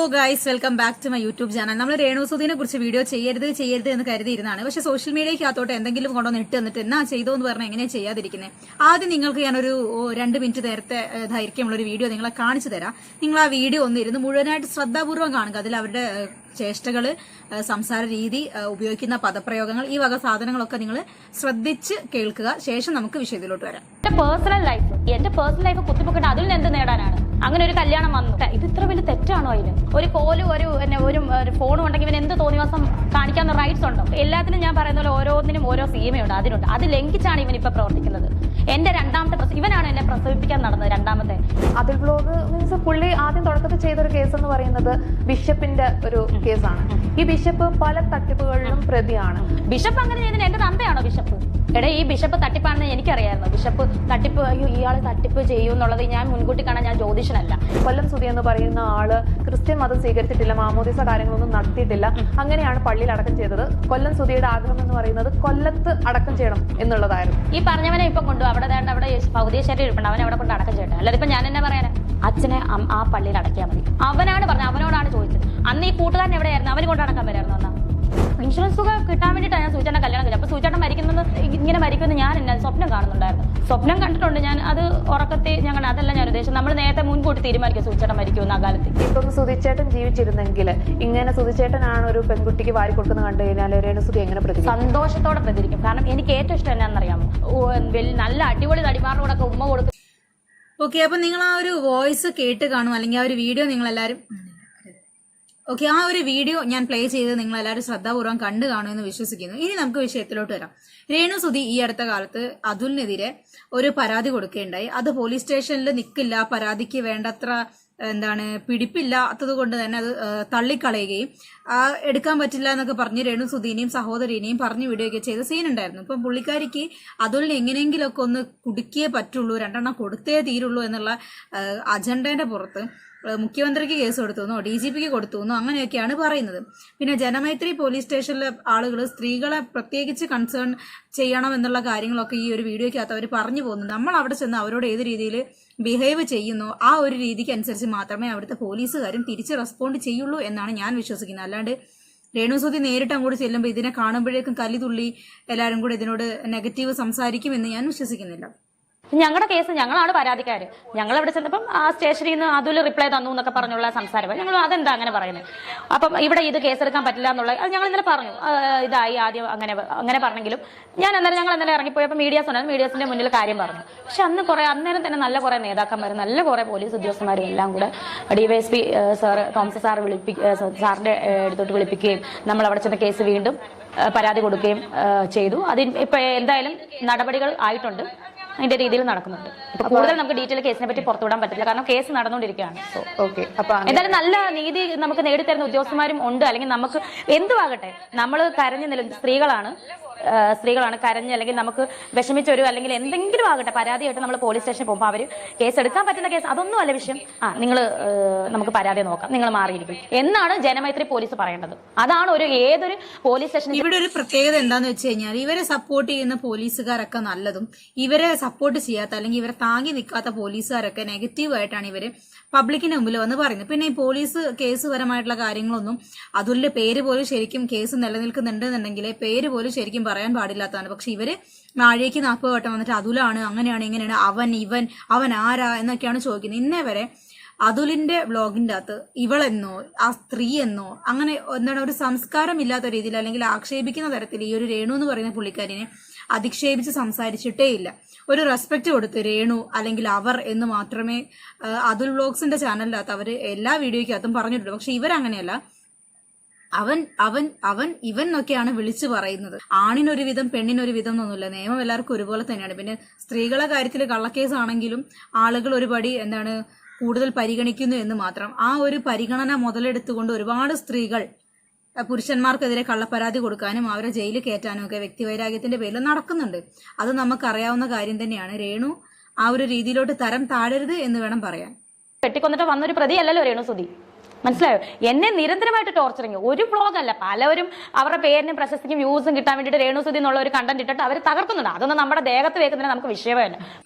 Hello guys, welcome back to my YouTube channel. നമ്മൾ രേണുസുധീനെ കുറിച്ച് വീഡിയോ ചെയ്യരുത് എന്ന് കരുതിയിരുന്നതാണ്. പക്ഷെ സോഷ്യൽ മീഡിയയ്ക്കകത്തോട്ട് എന്തെങ്കിലും കൊണ്ടുവന്ന് ഇട്ട് തന്നിട്ട് എന്നാ ചെയ്തോ എന്ന് പറഞ്ഞാൽ എങ്ങനെയാണ് ചെയ്യാതിരിക്കുന്നത്. ആദ്യം നിങ്ങൾക്ക് ഞാനൊരു 2 മിനിറ്റ് നേരത്തെ ദൈർഘ്യമുള്ളൊരു വീഡിയോ നിങ്ങളെ കാണിച്ചു തരാം. നിങ്ങൾ ആ വീഡിയോ ഒന്ന് ഇരുന്ന് മുഴുവനായിട്ട് ശ്രദ്ധാപൂർവ്വം കാണുക. അതിൽ അവരുടെ ചേഷ്ടകള്, സംസാര രീതി, ഉപയോഗിക്കുന്ന പദപ്രയോഗങ്ങൾ, ഈ വക സാധനങ്ങളൊക്കെ നിങ്ങൾ ശ്രദ്ധിച്ച് കേൾക്കുക. ശേഷം നമുക്ക് വിഷയത്തിലോട്ട് വരാം. എന്റെ പേഴ്സണൽ ലൈഫ് കുത്തിപ്പൊക്കിട്ട് അതിൽ നിന്ന് എന്ത് നേടാനാണ്? അങ്ങനെ ഒരു കല്യാണം വന്നു, ഇത് ഇത്ര വലിയ തെറ്റാണോ? അതിന് ഒരു കോലും ഒരു ഫോണും ഉണ്ടെങ്കിൽ ഇവന് എന്ത് തോന്നിവാസം കാണിക്കാവുന്ന റൈറ്റ്സ് ഉണ്ടോ? എല്ലാത്തിനും ഞാൻ പറയുന്ന പോലെ ഓരോന്നിനും ഓരോ സീമയുണ്ട്, അതിനുണ്ട്. അത് ലംഘിച്ചാണ് ഇവൻ ഇപ്പൊ പ്രവർത്തിക്കുന്നത്. എന്റെ രണ്ടാമത്തെ ഇവനാണ് എന്നെ പ്രസവിപ്പിക്കാൻ നടന്നത്. രണ്ടാമത്തെ അതിൽ ബ്ലോഗ് മീൻസ് പുള്ളി ആദ്യം തുടക്കത്തിൽ ചെയ്തൊരു കേസ് എന്ന് പറയുന്നത് ബിഷപ്പിന്റെ ഒരു കേസാണ്. ഈ ബിഷപ്പ് പല തട്ടിപ്പുകളിലും പ്രതിയാണ്. ബിഷപ്പ് അങ്ങനെ ചെയ്തതിന് എന്റെ തന്തയാണോ ബിഷപ്പ്? എടാ, ഈ ബിഷപ്പ് തട്ടിപ്പാണെന്ന് എനിക്കറിയായിരുന്നു. ബിഷപ്പ് തട്ടിപ്പ്, അയ്യോ ഇയാള് തട്ടിപ്പ് ചെയ്യും എന്നുള്ളത് ഞാൻ മുൻകൂട്ടി കാണാൻ ഞാൻ ജ്യോതിഷനല്ല. കൊല്ലം സുധി എന്ന് പറയുന്ന ആള് ക്രിസ്ത്യൻ മതം സ്വീകരിച്ചിട്ടില്ല, മാമോദിസ കാര്യങ്ങളൊന്നും നടത്തിയിട്ടില്ല. അങ്ങനെയാണ് പള്ളിയിൽ അടക്കം ചെയ്തത്. കൊല്ലം സുധിയുടെ ആഗ്രഹം എന്ന് പറയുന്നത് കൊല്ലത്ത് അടക്കം ചെയ്യണം എന്നുള്ളതായിരുന്നു. ഈ പറഞ്ഞവനെ ഇപ്പൊ കൊണ്ടു അവിടെ ഭൗതിക ശരീരം ഇരിപ്പുണ്ട്, അവനെ അവിടെ കൊണ്ട് അടക്കം ചെയ്യട്ടെ. അല്ലാതെ ഇപ്പൊ ഞാൻ എന്നെ പറയാനാ? അച്ഛനെ ആ പള്ളിയിൽ അടക്കിയാൽ മതി. അവനാണ് പറഞ്ഞത്, അവനോടാണ് ചോദിച്ചത്. അന്ന് ഈ കൂട്ടുകാരൻ എവിടെയായിരുന്നു? അവന് കൊണ്ട് അടക്കാൻ വരായിരുന്നു. എന്നാ ഇൻഷുറൻസ് തുക കിട്ടാൻ വേണ്ടിയിട്ടാണ് ഞാൻ സൂചന കല്യാണം കഴിച്ചത്. അപ്പൊ സൂചന മരിക്കുന്നത് ഇങ്ങനെ മരിക്കുമെന്ന് ഞാൻ എന്നെ സ്വപ്നം കാണുന്നുണ്ടായിരുന്നു. സ്വപ്നം കണ്ടിട്ടുണ്ട് ഞാൻ. അത് ഉറക്കത്തെ ഞങ്ങൾ അതല്ല ഞാൻ ഉദ്ദേശിച്ചത്. നമ്മൾ നേരത്തെ മുൻകൂട്ടി തീരുമാനിക്കും സൂചന മരിക്കുമെന്ന്. ആ കാലത്ത് ഇപ്പം സുധിച്ചേട്ടൻ ജീവിച്ചിരുന്നെങ്കിൽ ഇങ്ങനെ സുധിച്ചേട്ടനാണ് ഒരു പെൺകുട്ടിക്ക് വാരി കൊടുക്കുന്നത് കണ്ടു കഴിഞ്ഞാൽ രേണുസുധി എങ്ങനെ പ്രതികരിക്കും? സന്തോഷത്തോടെ പ്രതികരിക്കും. കാരണം എനിക്ക് ഏറ്റവും ഇഷ്ടം എന്നാണെന്നറിയാമോ? നല്ല അടിപൊളി തടിമാറിനോടെ ഉമ്മ കൊടുക്കും. ഓക്കെ, അപ്പൊ നിങ്ങൾ ആ ഒരു വോയിസ് കേട്ട് കാണും, അല്ലെങ്കിൽ ആ ഒരു വീഡിയോ നിങ്ങൾ എല്ലാവരും ഓക്കെ, ആ ഒരു വീഡിയോ ഞാൻ പ്ലേ ചെയ്ത് നിങ്ങൾ എല്ലാവരും ശ്രദ്ധാപൂർവ്വം കണ്ടു കാണുമെന്ന് വിശ്വസിക്കുന്നു. ഇനി നമുക്ക് വിഷയത്തിലോട്ട് വരാം. രേണുസുധി ഈ അടുത്ത കാലത്ത് അതുലിനെതിരെ ഒരു പരാതി കൊടുക്കുകയുണ്ടായി. അത് പോലീസ് സ്റ്റേഷനിൽ നിൽക്കില്ല, പരാതിക്ക് വേണ്ടത്ര പിടിപ്പില്ലാത്തത് കൊണ്ട് തന്നെ അത് തള്ളിക്കളയുകയും എടുക്കാൻ പറ്റില്ല എന്നൊക്കെ പറഞ്ഞ് രേണുസുധീനെയും സഹോദരിനെയും പറഞ്ഞു വിടുകയൊക്കെ ചെയ്ത സീനുണ്ടായിരുന്നു. ഇപ്പം പുള്ളിക്കാരിക്ക് അതുലിനെ എങ്ങനെയെങ്കിലുമൊക്കെ ഒന്ന് കുടുക്കിയേ പറ്റുള്ളൂ, 2 എണ്ണം കൊടുത്തേ തീരുള്ളൂ എന്നുള്ള അജണ്ടയുടെ പുറത്ത് മുഖ്യമന്ത്രിക്ക് കേസ് കൊടുത്തുവെന്നോ DGPക്ക് കൊടുത്തുവെന്നോ അങ്ങനെയൊക്കെയാണ് പറയുന്നത്. പിന്നെ ജനമൈത്രി പോലീസ് സ്റ്റേഷനിലെ ആളുകൾ സ്ത്രീകളെ പ്രത്യേകിച്ച് കൺസേൺ ചെയ്യണം എന്നുള്ള കാര്യങ്ങളൊക്കെ ഈ ഒരു വീഡിയോയ്ക്കകത്ത് അവർ പറഞ്ഞു പോകുന്നു. നമ്മൾ അവിടെ ചെന്ന് അവരോട് ഏത് രീതിയിൽ ബിഹേവ് ചെയ്യുന്നു ആ ഒരു രീതിക്ക് അനുസരിച്ച് മാത്രമേ അവിടുത്തെ പോലീസുകാരും തിരിച്ച് റെസ്പോണ്ട് ചെയ്യുള്ളൂ എന്നാണ് ഞാൻ വിശ്വസിക്കുന്നത്. അല്ലാണ്ട് രേണുസുധി നേരിട്ട് അങ്ങോട്ട് ചെല്ലുമ്പോൾ ഇതിനെ കാണുമ്പോഴേക്കും കലിതുള്ളി എല്ലാവരും കൂടെ ഇതിനോട് നെഗറ്റീവ് സംസാരിക്കുമെന്ന് ഞാൻ വിശ്വസിക്കുന്നില്ല. ഞങ്ങളുടെ കേസ്, ഞങ്ങളാണ് പരാതിക്കാര്. ഞങ്ങൾ അവിടെ ചെന്നപ്പം ആ സ്റ്റേഷനിൽ നിന്ന് അതുൽ റിപ്ലൈ തന്നു എന്നൊക്കെ പറഞ്ഞുള്ള സംസാരം. ഞങ്ങൾ അതെന്താ അങ്ങനെ പറയുന്നത്? അപ്പം ഇവിടെ ഇത് കേസെടുക്കാൻ പറ്റില്ല എന്നുള്ളത് ഞങ്ങൾ ഇന്നലെ പറഞ്ഞു. ഇതായി ആദ്യം അങ്ങനെ പറഞ്ഞെങ്കിലും ഞങ്ങൾ ഇന്നലെ ഇറങ്ങിപ്പോയപ്പോൾ മീഡിയാസ് ഉണ്ടായിരുന്നു. മീഡിയാസിന്റെ മുന്നിൽ കാര്യം പറഞ്ഞു. പക്ഷെ അന്നേരം തന്നെ നല്ല കുറെ നേതാക്കന്മാരും നല്ല കുറെ പോലീസ് ഉദ്യോഗസ്ഥന്മാരും എല്ലാം കൂടെ DYSP തോമസ് സാറിന്റെ അടുത്തോട്ട് വിളിപ്പിക്കുകയും നമ്മൾ അവിടെ ചെന്ന കേസ് വീണ്ടും പരാതി കൊടുക്കുകയും ചെയ്തു. അതിന് ഇപ്പൊ എന്തായാലും നടപടികൾ ആയിട്ടുണ്ട്, അതിന്റെ രീതിയിൽ നടക്കുന്നുണ്ട്. ഇപ്പൊ കൂടുതൽ നമുക്ക് ഡീറ്റെയിൽ കേസിനെ പറ്റി പുറത്തുവിടാൻ പറ്റില്ല, കാരണം കേസ് നടന്നുകൊണ്ടിരിക്കുകയാണ്. എന്തായാലും നല്ല നീതി നമുക്ക് നേടിത്തരുന്ന ഉദ്യോഗസ്ഥന്മാരും ഉണ്ട്. അല്ലെങ്കിൽ നമുക്ക് എന്തുവാകട്ടെ, നമ്മൾ സ്ത്രീകളാണ് കരഞ്ഞ് അല്ലെങ്കിൽ നമുക്ക് വിഷമിച്ചൊരു അല്ലെങ്കിൽ എന്തെങ്കിലും ആകട്ടെ പരാതിയായിട്ട് നമ്മൾ പോലീസ് സ്റ്റേഷനിൽ പോകുമ്പോൾ അവർ കേസ് എടുക്കാൻ പറ്റുന്ന കേസ് അതൊന്നും അല്ല വിഷയം. നിങ്ങൾ നമുക്ക് പരാതി നോക്കാം, നിങ്ങൾ മാറിയിരിക്കും എന്നാണ് ജനമൈത്രി പോലീസ് പറയേണ്ടത്. അതാണ് ഏതൊരു പോലീസ് സ്റ്റേഷൻ. ഇവിടെ ഒരു പ്രത്യേകത എന്താന്ന് വെച്ച് കഴിഞ്ഞാൽ ഇവരെ സപ്പോർട്ട് ചെയ്യുന്ന പോലീസുകാരൊക്കെ നല്ലതും ഇവരെ സപ്പോർട്ട് ചെയ്യാത്ത അല്ലെങ്കിൽ ഇവരെ താങ്ങി നിൽക്കാത്ത പോലീസുകാരൊക്കെ നെഗറ്റീവായിട്ടാണ് ഇവര് പബ്ലിക്കിന് മുമ്പിൽ വന്ന് പറയുന്നത്. പിന്നെ ഈ പോലീസ് കേസ് പരമായിട്ടുള്ള കാര്യങ്ങളൊന്നും അതുലിന്റെ പേര് പോലും ശരിക്കും കേസ് നിലനിൽക്കുന്നുണ്ടെന്നുണ്ടെങ്കിൽ പേര് പോലും ശരിക്കും പറയാൻ പാടില്ലാത്തതാണ്. പക്ഷെ ഇവര് നാഴേക്ക് 40 വട്ടം വന്നിട്ട് അതുലാണ് അങ്ങനെയാണ് ഇങ്ങനെയാണ് അവൻ ആരാ എന്നൊക്കെയാണ് ചോദിക്കുന്നത്. ഇന്നേ വരെ അതുലിന്റെ വ്ളോഗിന്റെ അകത്ത് ഇവളെന്നോ ആ സ്ത്രീ എന്നോ അങ്ങനെ ഒരു സംസ്കാരം ഇല്ലാത്ത രീതിയിൽ അല്ലെങ്കിൽ ആക്ഷേപിക്കുന്ന തരത്തിൽ ഈ ഒരു രേണു എന്ന് പറയുന്ന പുള്ളിക്കാരിനെ അധിക്ഷേപിച്ച് സംസാരിച്ചിട്ടേ ഇല്ല. ഒരു റെസ്പെക്ട് കൊടുത്ത് രേണു അല്ലെങ്കിൽ അവർ എന്ന് മാത്രമേ അതുൽ വ്ളോഗ്സിന്റെ ചാനലിനകത്ത് അവര് എല്ലാ വീഡിയോയ്ക്കകത്തും പറഞ്ഞിട്ടുള്ളൂ. പക്ഷെ ഇവരങ്ങനെയല്ല, ഇവൻ എന്നൊക്കെയാണ് വിളിച്ചു പറയുന്നത്. ആണിനൊരു വിധം പെണ്ണിനൊരു വിധം എന്നൊന്നുമില്ല, നിയമം എല്ലാവർക്കും ഒരുപോലെ തന്നെയാണ്. പിന്നെ സ്ത്രീകളെ കാര്യത്തിൽ കള്ളക്കേസ് ആണെങ്കിലും ആളുകൾ ഒരുപടി കൂടുതൽ പരിഗണിക്കുന്നു എന്ന് മാത്രം. ആ ഒരു പരിഗണന മുതലെടുത്തുകൊണ്ട് ഒരുപാട് സ്ത്രീകൾ പുരുഷന്മാർക്കെതിരെ കള്ളപ്പരാതി കൊടുക്കാനും അവരെ ജയിലിൽ കയറ്റാനും ഒക്കെ വ്യക്തിവൈരാഗ്യത്തിന്റെ പേരിൽ നടക്കുന്നുണ്ട്. അത് നമുക്കറിയാവുന്ന കാര്യം തന്നെയാണ്. രേണു ആ ഒരു രീതിയിലോട്ട് തരം താഴരുത് എന്ന് വേണം പറയാൻ. വെട്ടിക്കൊന്നിട്ട് വന്നൊരു പ്രതിയല്ലല്ലോ രേണുസുധി, മനസ്സിലായോ? എന്നെ നിരന്തരമായിട്ട് ടോർച്ചറിങ്. ഒരു വ്ളോഗല്ല, പലവരും അവരുടെ പേരിനും പ്രശസ്തിക്കും വ്യൂസും കിട്ടാൻ വേണ്ടിയിട്ട് രേണുസുധി എന്നുള്ള ഒരു കണ്ടന്റ് ഇട്ടിട്ട് അവർ തകർക്കുന്നുണ്ട്. അതൊന്നും നമ്മുടെ ദേഹത്ത് വെക്കുന്നതിന് നമുക്ക് വിഷയമല്ല.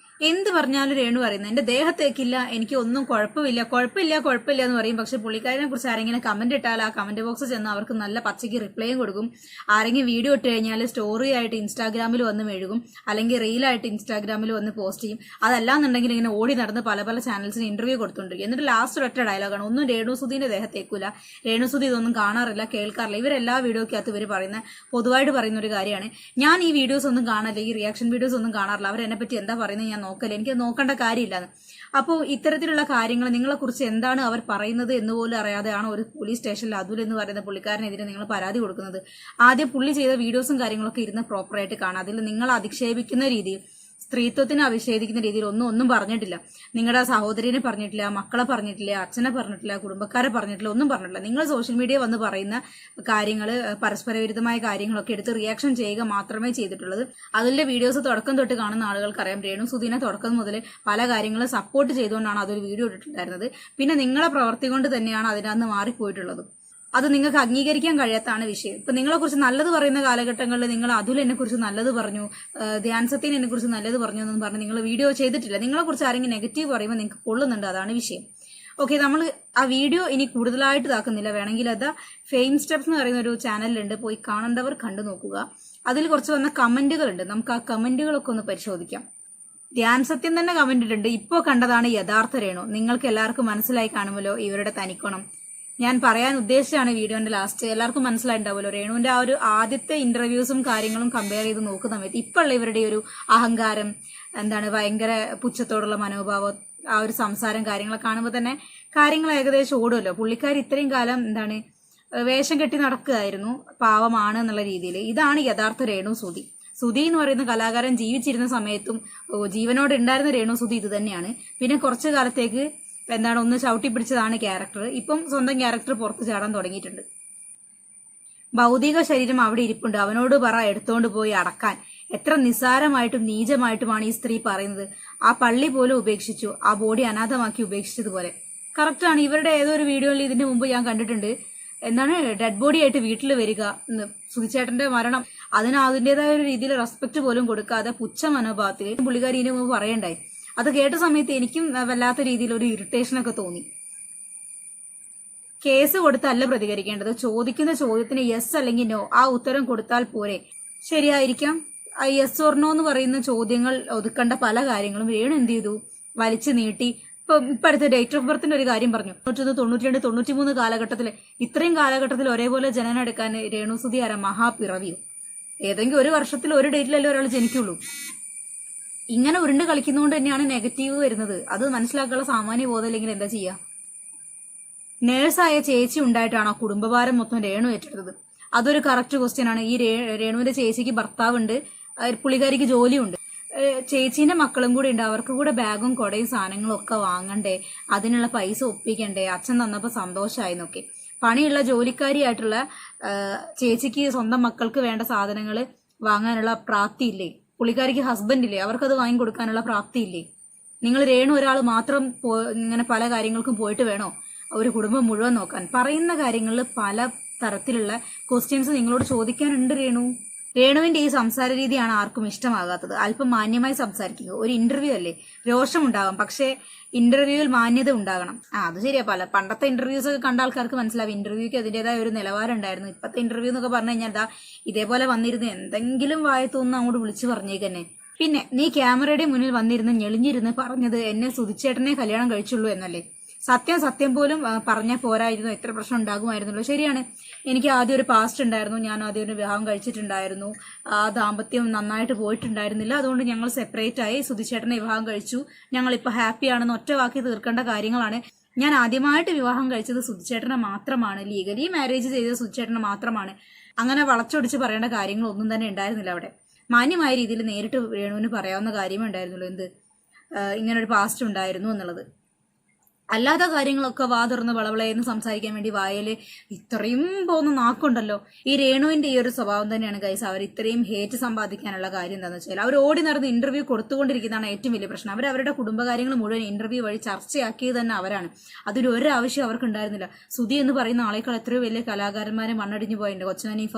എന്ത് പറഞ്ഞാലും രേണു പറയുന്നത് എന്റെ ദേഹത്തേക്കില്ല, എനിക്ക് ഒന്നും കുഴപ്പമില്ല എന്ന് പറയും. പക്ഷെ പുള്ളിക്കാരനെ കുറിച്ച് ആരെങ്കിലും കമന്റ് ഇട്ടാൽ ആ കമന്റ് ബോക്സിൽ ചെന്ന് അവർക്ക് നല്ല പച്ചയ്ക്ക് റിപ്ലൈയും കൊടുക്കും. ആരെങ്കിലും വീഡിയോ ഇട്ട് കഴിഞ്ഞാൽ സ്റ്റോറി ആയിട്ട് ഇൻസ്റ്റാഗ്രാമിൽ വന്ന് മെഴുകും, അല്ലെങ്കിൽ റീലായിട്ട് ഇൻസ്റ്റാഗ്രാമിൽ വന്ന് പോസ്റ്റ് ചെയ്യും. അതല്ലാന്നുണ്ടെങ്കിൽ ഇങ്ങനെ ഓടി നടന്ന് പല പല ചാനൽസിന് ഇന്റർവ്യൂ കൊടുത്തുകൊണ്ടിരിക്കും. എന്നിട്ട് ലാസ്റ്റ് ഒറ്റ ഡയലോഗാണ്, ഒന്നും രേണുസുധീന്റെ ദേഹത്തേക്കൂല, രേണുസുധി ഇതൊന്നും കാണാറില്ല, കേൾക്കാറില്ല. ഇവരെല്ലാ വീഡിയോക്കകത്ത് ഇവർ പറയുന്ന പൊതുവായിട്ട് പറയുന്ന ഒരു കാര്യമാണ്, ഞാൻ ഈ വീഡിയോസ് ഒന്നും കാണാറില്ല, ഈ റിയാക്ഷൻ വീഡിയോസ് ഒന്നും കാണാറില്ല, അവരെന്നെ പറ്റി എന്താ പറയുന്നത് ഞാൻ നോക്കല്ലേ, എനിക്ക് നോക്കേണ്ട കാര്യമില്ലാന്ന്. അപ്പോൾ ഇത്തരത്തിലുള്ള കാര്യങ്ങൾ നിങ്ങളെക്കുറിച്ച് എന്താണ് അവർ പറയുന്നത് എന്ന് പോലും അറിയാതെയാണ് ഒരു പോലീസ് സ്റ്റേഷനിൽ അതുൽ എന്ന് പറയുന്ന പുള്ളിക്കാരനെതിരെ നിങ്ങൾ പരാതി കൊടുക്കുന്നത്. ആദ്യം പുള്ളി ചെയ്ത വീഡിയോസും കാര്യങ്ങളൊക്കെ ഇരുന്ന് പ്രോപ്പറായിട്ട് കാണാം. അതിൽ നിങ്ങൾ അധിക്ഷേപിക്കുന്ന രീതിയിൽ, സ്ത്രീത്വത്തിനെ അവിഷേദിക്കുന്ന രീതിയിൽ ഒന്നും പറഞ്ഞിട്ടില്ല. നിങ്ങളുടെ സഹോദരിനെ പറഞ്ഞിട്ടില്ല, മക്കളെ പറഞ്ഞിട്ടില്ല, അച്ഛനെ പറഞ്ഞിട്ടില്ല, കുടുംബക്കാരെ പറഞ്ഞിട്ടില്ല, ഒന്നും പറഞ്ഞിട്ടില്ല. നിങ്ങൾ സോഷ്യൽ മീഡിയ വന്ന് പറയുന്ന കാര്യങ്ങൾ, പരസ്പര വിരുദ്ധമായ കാര്യങ്ങളൊക്കെ എടുത്ത് റിയാക്ഷൻ ചെയ്യുക മാത്രമേ ചെയ്തിട്ടുള്ളത്. അതിലെ വീഡിയോസ് തുടക്കം തൊട്ട് കാണുന്ന ആളുകൾക്കറിയാം, രേണുസുധീനെ തുടക്കം മുതൽ പല കാര്യങ്ങളും സപ്പോർട്ട് ചെയ്തുകൊണ്ടാണ് അതൊരു വീഡിയോ ഇട്ടിട്ടുണ്ടായിരുന്നത്. പിന്നെ നിങ്ങളെ പ്രവർത്തി കൊണ്ട് തന്നെയാണ് അതിനകത്ത് മാറിപ്പോയിട്ടുള്ളത്. അത് നിങ്ങൾക്ക് അംഗീകരിക്കാൻ കഴിയാത്താണ് വിഷയം. ഇപ്പൊ നിങ്ങളെ കുറിച്ച് നല്ലത് പറയുന്ന കാലഘട്ടങ്ങളിൽ നിങ്ങൾ അതുൽ എന്നെ കുറിച്ച് നല്ലത് പറഞ്ഞു, ധ്യാൻ സത്യൻ എന്നെ കുറിച്ച് നല്ലത് പറഞ്ഞു എന്നും പറഞ്ഞ് നിങ്ങൾ വീഡിയോ ചെയ്തിട്ടില്ല. നിങ്ങളെ കുറിച്ച് ആരെങ്കിലും നെഗറ്റീവ് പറയുമ്പോൾ നിങ്ങൾക്ക് കൊള്ളുന്നുണ്ട്, അതാണ് വിഷയം. ഓക്കെ, നമ്മൾ ആ വീഡിയോ ഇനി കൂടുതലായിട്ട് ഇതാക്കുന്നില്ല. വേണമെങ്കിൽ അത് ഫെയിം സ്റ്റെപ്സ് എന്ന് പറയുന്ന ഒരു ചാനലിലുണ്ട്, പോയി കാണേണ്ടവർ കണ്ടു നോക്കുക. അതിൽ കുറച്ച് വന്ന കമന്റുകളുണ്ട്, നമുക്ക് ആ കമന്റുകളൊക്കെ ഒന്ന് പരിശോധിക്കാം. ധ്യാൻ സത്യം തന്നെ കമന്റ് ഇട്ടുണ്ട്, ഇപ്പോൾ കണ്ടതാണ് യഥാർത്ഥ രേണു, നിങ്ങൾക്ക് എല്ലാവർക്കും മനസ്സിലായി കാണുമല്ലോ ഇവരുടെ തനിക്കോണം. ഞാൻ പറയാൻ ഉദ്ദേശിച്ചാണ് വീഡിയോന്റെ ലാസ്റ്റ്, എല്ലാവർക്കും മനസ്സിലായിട്ടുണ്ടാവുമല്ലോ രേണുവിന്റെ ആ ഒരു ആദ്യത്തെ ഇന്റർവ്യൂസും കാര്യങ്ങളും കമ്പയർ ചെയ്ത് നോക്കുന്ന സമയത്ത് ഇപ്പോഴുള്ള ഇവരുടെ ഒരു അഹങ്കാരം, എന്താണ് ഭയങ്കര പുച്ഛത്തോടുള്ള മനോഭാവം, ആ ഒരു സംസാരം കാര്യങ്ങളൊക്കെ കാണുമ്പോൾ തന്നെ കാര്യങ്ങൾ ഏകദേശം ഓടുമല്ലോ. പുള്ളിക്കാർ ഇത്രയും കാലം എന്താണ് വേഷം കെട്ടി നടക്കുകയായിരുന്നു, പാവമാണ് എന്നുള്ള രീതിയിൽ. ഇതാണ് യഥാർത്ഥ രേണുസുധി. സുധി എന്ന് പറയുന്ന കലാകാരൻ ജീവിച്ചിരുന്ന സമയത്തും ജീവനോട് ഉണ്ടായിരുന്ന രേണുസുധി ഇത് തന്നെയാണ്. പിന്നെ കുറച്ചു കാലത്തേക്ക് എന്താണ് ഒന്ന് ചവിട്ടി പിടിച്ചതാണ് ക്യാരക്ടർ. ഇപ്പം സ്വന്തം ക്യാരക്ടർ പുറത്ത് ചാടാൻ തുടങ്ങിയിട്ടുണ്ട്. ഭൗതിക ശരീരം അവിടെ ഇരിപ്പുണ്ട്, അവനോട് പറ എടുത്തോണ്ട് പോയി അടക്കാൻ. എത്ര നിസ്സാരമായിട്ടും നീചമായിട്ടുമാണ് ഈ സ്ത്രീ പറയുന്നത്. ആ പള്ളി പോലും ഉപേക്ഷിച്ചു, ആ ബോഡി അനാഥമാക്കി ഉപേക്ഷിച്ചതുപോലെ. കറക്റ്റാണ്. ഇവരുടെ ഏതോ ഒരു വീഡിയോയിൽ ഇതിന്റെ മുമ്പ് ഞാൻ കണ്ടിട്ടുണ്ട്, എന്താണ് ഡെഡ് ബോഡി ആയിട്ട് വീട്ടിൽ വരിക എന്ന്. സുധിച്ചേട്ടന്റെ മരണം അതിന് അതിൻ്റെതായ ഒരു രീതിയിൽ റെസ്പെക്ട് പോലും കൊടുക്കാതെ പുച്ഛ മനോഭാവത്തിൽ പുള്ളിക്കാരി ഇതിനു മുമ്പ് പറയണ്ടായി. അത് കേട്ട സമയത്ത് എനിക്കും വല്ലാത്ത രീതിയിൽ ഒരു ഇറിറ്റേഷനൊക്കെ തോന്നി. കേസ് കൊടുത്തല്ല പ്രതികരിക്കേണ്ടത്, ചോദിക്കുന്ന ചോദ്യത്തിന് യെസ് അല്ലെങ്കിൽ നോ ആ ഉത്തരം കൊടുത്താൽ പോരെ. ശരിയായിരിക്കാം, യെസ് ഓർ നോ എന്ന് പറയുന്ന ചോദ്യങ്ങൾ ഒതുക്കേണ്ട പല കാര്യങ്ങളും രേണു എന്ത് ചെയ്തു, വലിച്ചു നീട്ടി. ഇപ്പൊ അടുത്ത ഡേറ്റ് ഓഫ് ബർത്തിന്റെ ഒരു കാര്യം പറഞ്ഞു, 92, 93 കാലഘട്ടത്തില്, ഇത്രയും കാലഘട്ടത്തിൽ ഒരേപോലെ ജനനം എടുക്കാൻ രേണുസുധി ആരാ, മഹാപിറവിയോ? ഏതെങ്കിലും ഒരു വർഷത്തിൽ ഒരു ഡേറ്റിലല്ലേ ഒരാൾ ജനിക്കുള്ളൂ. ഇങ്ങനെ ഉരുണ്ട് കളിക്കുന്നതുകൊണ്ട് തന്നെയാണ് നെഗറ്റീവ് വരുന്നത്. അത് മനസ്സിലാക്കാനുള്ള സാമാന്യ ബോധം ഇല്ലെങ്കിൽ എന്താ ചെയ്യുക? നേഴ്സായ ചേച്ചി ഉണ്ടായിട്ടാണോ കുടുംബഭാരം മൊത്തം രേണു ഏറ്റെടുത്തത്? അതൊരു കറക്റ്റ് ക്വസ്റ്റ്യൻ ആണ്. ഈ രേണുവിന്റെ ചേച്ചിക്ക് ഭർത്താവുണ്ട്, പുള്ളിക്കാരിക്ക് ജോലിയുണ്ട്, ചേച്ചീന്റെ മക്കളും കൂടി ഉണ്ട്. അവർക്ക് കൂടെ ബാഗും കൊടയും സാധനങ്ങളും ഒക്കെ വാങ്ങണ്ടേ, അതിനുള്ള പൈസ ഒപ്പിക്കണ്ടേ, അച്ഛൻ തന്നപ്പോ സന്തോഷമായെന്നൊക്കെ. പണിയുള്ള ജോലിക്കാരിയായിട്ടുള്ള ചേച്ചിക്ക് സ്വന്തം മക്കൾക്ക് വേണ്ട സാധനങ്ങൾ വാങ്ങാനുള്ള പ്രാപ്തിയില്ലേ? പുള്ളിക്കാരിക്ക് ഹസ്ബൻഡ് ഇല്ലേ? അവർക്കത് വാങ്ങിക്കൊടുക്കാനുള്ള പ്രാപ്തിയില്ലേ? നിങ്ങൾ രേണു ഒരാൾ മാത്രം ഇങ്ങനെ പല കാര്യങ്ങൾക്കും പോയിട്ട് വേണോ ഒരു കുടുംബം മുഴുവൻ നോക്കാൻ? പറയുന്ന കാര്യങ്ങളിൽ പല തരത്തിലുള്ള ക്വസ്റ്റ്യൻസ് നിങ്ങളോട് ചോദിക്കാനുണ്ട് രേണു. രേണുവിന്റെ ഈ സംസാര രീതിയാണ് ആർക്കും ഇഷ്ടമാകാത്തത്. അല്പം മാന്യമായി സംസാരിക്കുക. ഒരു ഇന്റർവ്യൂ അല്ലേ, രോഷമുണ്ടാകാം, പക്ഷേ ഇന്റർവ്യൂവിൽ മാന്യത ഉണ്ടാകണം. അത് ശരിയാ. പണ്ടത്തെ ഇന്റർവ്യൂസ് ഒക്കെ കണ്ട ആൾക്കാർക്ക് മനസ്സിലാവും ഇന്റർവ്യൂക്ക് അതിൻ്റെതായ ഒരു നിലവാരം ഉണ്ടായിരുന്നു. ഇപ്പത്തെ ഇന്റർവ്യൂ എന്നൊക്കെ പറഞ്ഞു കഴിഞ്ഞാൽ ഇതേപോലെ വന്നിരുന്ന് എന്തെങ്കിലും വായത്തോന്ന് അങ്ങോട്ട് വിളിച്ചു പറഞ്ഞേക്കന്നെ. പിന്നെ നീ ക്യാമറയുടെ മുന്നിൽ വന്നിരുന്ന് ഞെളിഞ്ഞിരുന്ന് പറഞ്ഞത് എന്നെ സുധിച്ചേട്ടനെ കല്യാണം കഴിച്ചുള്ളൂ എന്നല്ലേ? സത്യം പോലും പറഞ്ഞാൽ പോരായിരുന്നു, എത്ര പ്രശ്നം ഉണ്ടാകുമായിരുന്നല്ലോ. ശരിയാണ്, എനിക്ക് ആദ്യം ഒരു പാസ്റ്റ് ഉണ്ടായിരുന്നു, ഞാൻ ആദ്യം ഒരു വിവാഹം കഴിച്ചിട്ടുണ്ടായിരുന്നു, ആ ദാമ്പത്യം നന്നായിട്ട് പോയിട്ടുണ്ടായിരുന്നില്ല, അതുകൊണ്ട് ഞങ്ങൾ സെപ്പറേറ്റ് ആയി, സുധിച്ചേട്ടനെ വിവാഹം കഴിച്ചു, ഞങ്ങളിപ്പോൾ ഹാപ്പിയാണെന്ന് ഒറ്റ വാക്കി തീർക്കേണ്ട കാര്യങ്ങളാണ്. ഞാൻ ആദ്യമായിട്ട് വിവാഹം കഴിച്ചത് സുധിച്ചേട്ടനെ മാത്രമാണ്, ലീഗലി മാരേജ് ചെയ്തത് സുധിച്ചേട്ടനെ മാത്രമാണ്. അങ്ങനെ വളച്ചൊടിച്ച് പറയേണ്ട കാര്യങ്ങളൊന്നും തന്നെ ഉണ്ടായിരുന്നില്ല അവിടെ. മാന്യമായ രീതിയിൽ നേരിട്ട് രേണുവിന് പറയാവുന്ന കാര്യമേ ഉണ്ടായിരുന്നുള്ളൂ, എന്ത് ഇങ്ങനൊരു പാസ്റ്റ് ഉണ്ടായിരുന്നു എന്നുള്ളത്. അല്ലാത്ത കാര്യങ്ങളൊക്കെ വാതുറന്ന് വളവളയെന്ന് സംസാരിക്കാൻ വേണ്ടി വായല് ഇത്രയും പോകുന്ന നാക്കുണ്ടല്ലോ. ഈ രേണുവിന്റെ ഈ ഒരു സ്വഭാവം തന്നെയാണ് ഗൈസ് അവർ ഇത്രയും ഹേറ്റ് സമ്പാദിക്കാനുള്ള കാര്യം എന്താണെന്ന് വെച്ചാൽ അവർ ഓടി നടന്ന് ഇന്റർവ്യൂ കൊടുത്തുകൊണ്ടിരിക്കുന്നതാണ് ഏറ്റവും വലിയ പ്രശ്നം. അവരവരുടെ കുടുംബകാര്യങ്ങൾ മുഴുവൻ ഇന്റർവ്യൂ വഴി ചർച്ചയാക്കിയത് തന്നെ അവരാണ്. അതിലൊരു ആവശ്യം അവർക്ക് ഉണ്ടായിരുന്നില്ല. സുധി എന്ന് പറയുന്ന ആളേക്കാൾ എത്രയോ വലിയ കലാകാരന്മാരെ മണ്ണടിഞ്ഞു പോയിട്ടുണ്ട്. കൊച്ചനീഫ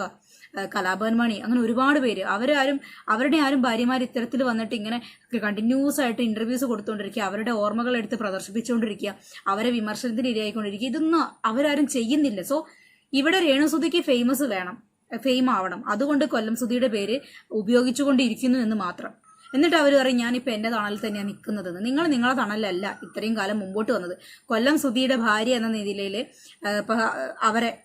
കലാഭവൻ മണി, അങ്ങനെ ഒരുപാട് പേര് അവരുടെ ആരും ഭാര്യമാർ ഇത്തരത്തിൽ വന്നിട്ട് ഇങ്ങനെ കണ്ടിന്യൂസ് ആയിട്ട് ഇന്റർവ്യൂസ് കൊടുത്തുകൊണ്ടിരിക്കുക, അവരുടെ ഓർമ്മകൾ എടുത്ത് പ്രദർശിപ്പിച്ചുകൊണ്ടിരിക്കുക, അവരെ വിമർശനത്തിന് ഇരയായിക്കൊണ്ടിരിക്കുക. ഇതൊന്നും അവരാരും ചെയ്യുന്നില്ല. സോ ഇവിടെ രേണുസുധിക്ക് ഫെയിം ആവണം. അതുകൊണ്ട് കൊല്ലം സുധിയുടെ പേര് ഉപയോഗിച്ചുകൊണ്ടിരിക്കുന്നു എന്ന് മാത്രം. എന്നിട്ട് അവർ പറയും ഞാനിപ്പോൾ എൻ്റെ തണലിൽ തന്നെയാണ് നിൽക്കുന്നതെന്ന്. നിങ്ങൾ നിങ്ങളെ തണലല്ല ഇത്രയും കാലം മുമ്പോട്ട് വന്നത്. കൊല്ലം സുധിയുടെ ഭാര്യ എന്ന നിലയിൽ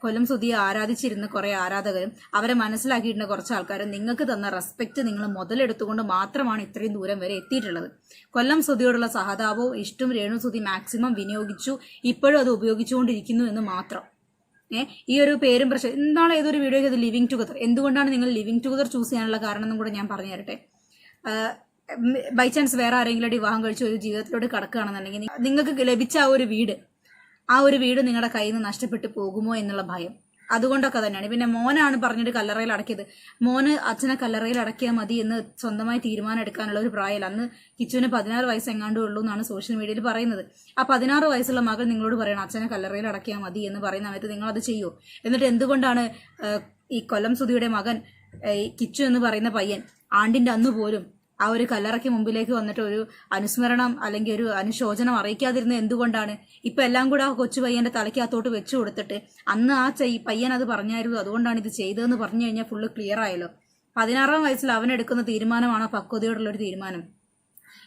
കൊല്ലം സുധിയെ ആരാധിച്ചിരുന്ന കുറേ ആരാധകരും അവരെ മനസ്സിലാക്കിയിരുന്ന കുറച്ച് ആൾക്കാരും നിങ്ങൾക്ക് തന്ന റെസ്പെക്ട് നിങ്ങൾ മുതലെടുത്തുകൊണ്ട് മാത്രമാണ് ഇത്രയും ദൂരം വരെ എത്തിയിട്ടുള്ളത്. കൊല്ലം സുധിയോടുള്ള സഹതാപവും ഇഷ്ടവും രേണുസുധി മാക്സിമം വിനിയോഗിച്ചു, ഇപ്പോഴും അത് ഉപയോഗിച്ചുകൊണ്ടിരിക്കുന്നു എന്ന് മാത്രം. ഈ ഒരു പേരും പ്രശ്നം എന്താണ് ഏതൊരു വീഡിയോ ചെയ്ത് ലിവിങ് ടുഗദർ. എന്തുകൊണ്ടാണ് നിങ്ങൾ ലിവിങ് ടുഗദർ ചൂസ് ചെയ്യാനുള്ള കാരണം എന്നും കൂടെ ഞാൻ പറഞ്ഞു തരട്ടെ. ബൈ ചാൻസ് വേറെ ആരെങ്കിലും വിവാഹം കഴിച്ച് ഒരു ജീവിതത്തിലോട്ട് കടക്കുകയാണെന്നുണ്ടെങ്കിൽ നിങ്ങൾക്ക് ലഭിച്ച ആ ഒരു വീട് നിങ്ങളുടെ കയ്യിൽ നിന്ന് നഷ്ടപ്പെട്ടു പോകുമോ എന്നുള്ള ഭയം. അതുകൊണ്ടൊക്കെ തന്നെയാണ്. പിന്നെ മോനാണ് പറഞ്ഞിട്ട് കല്ലറയിൽ അടക്കിയത്. മോന് അച്ഛനെ കല്ലറയിൽ അടക്കിയാൽ മതി എന്ന് സ്വന്തമായി തീരുമാനം എടുക്കാനുള്ള ഒരു പ്രായം. അന്ന് കിച്ചുവിന് 16 വയസ്സ് എങ്ങാണ്ടേ ഉള്ളൂ എന്നാണ് സോഷ്യൽ മീഡിയയിൽ പറയുന്നത്. ആ 16 വയസ്സുള്ള മകൾ നിങ്ങളോട് പറയണം അച്ഛനെ കല്ലറയിൽ അടക്കിയാൽ മതി എന്ന് പറയുന്ന സമയത്ത് നിങ്ങൾ അത് ചെയ്യൂ. എന്നിട്ട് എന്തുകൊണ്ടാണ് ഈ കൊല്ലം സുധിയുടെ മകൻ കിച്ചു എന്ന് പറയുന്ന പയ്യൻ ആണ്ടിന്റെ അന്ന് പോലും ആ ഒരു കല്ലറയ്ക്ക് മുമ്പിലേക്ക് വന്നിട്ട് ഒരു അനുസ്മരണം അല്ലെങ്കിൽ ഒരു അനുശോചനം അറിയിക്കാതിരുന്നത് എന്തുകൊണ്ടാണ്? ഇപ്പൊ എല്ലാം കൂടെ ആ കൊച്ചു പയ്യന്റെ തലയ്ക്കകത്തോട്ട് വെച്ചു കൊടുത്തിട്ട് അന്ന് ആ പയ്യൻ അത് പറഞ്ഞായിരുന്നു, അതുകൊണ്ടാണ് ഇത് ചെയ്തതെന്ന് പറഞ്ഞു കഴിഞ്ഞാൽ ഫുള്ള് ക്ലിയർ ആയല്ലോ. 16-ാം വയസ്സിൽ അവനെടുക്കുന്ന തീരുമാനമാണോ പക്വതയോടുള്ളൊരു തീരുമാനം?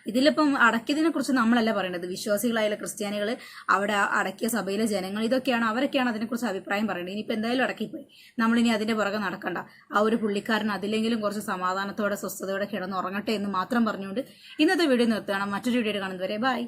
ഇതിലിപ്പം അടക്കിയതിനെ കുറിച്ച് നമ്മളല്ല പറയേണ്ടത്. വിശ്വാസികളായാലും ക്രിസ്ത്യാനികൾ, അവിടെ അടക്കിയ സഭയിലെ ജനങ്ങൾ, അവരൊക്കെയാണ് അതിനെക്കുറിച്ച് അഭിപ്രായം പറയേണ്ടത്. ഇനിയിപ്പോൾ എന്തായാലും അടക്കിപ്പോയി, നമ്മളിനി അതിന്റെ പുറകെ നടക്കണ്ട. ആ ഒരു പുള്ളിക്കാരൻ അതിലെങ്കിലും കുറച്ച് സമാധാനത്തോടെ സ്വസ്ഥതയോടെ കിടന്നുറങ്ങട്ടെ എന്ന് മാത്രം പറഞ്ഞുകൊണ്ട് ഇന്നത്തെ വീഡിയോ നിർത്തുകയാണ്. മറ്റൊരു വീഡിയോ കാണുന്നതുവരെ ബൈ.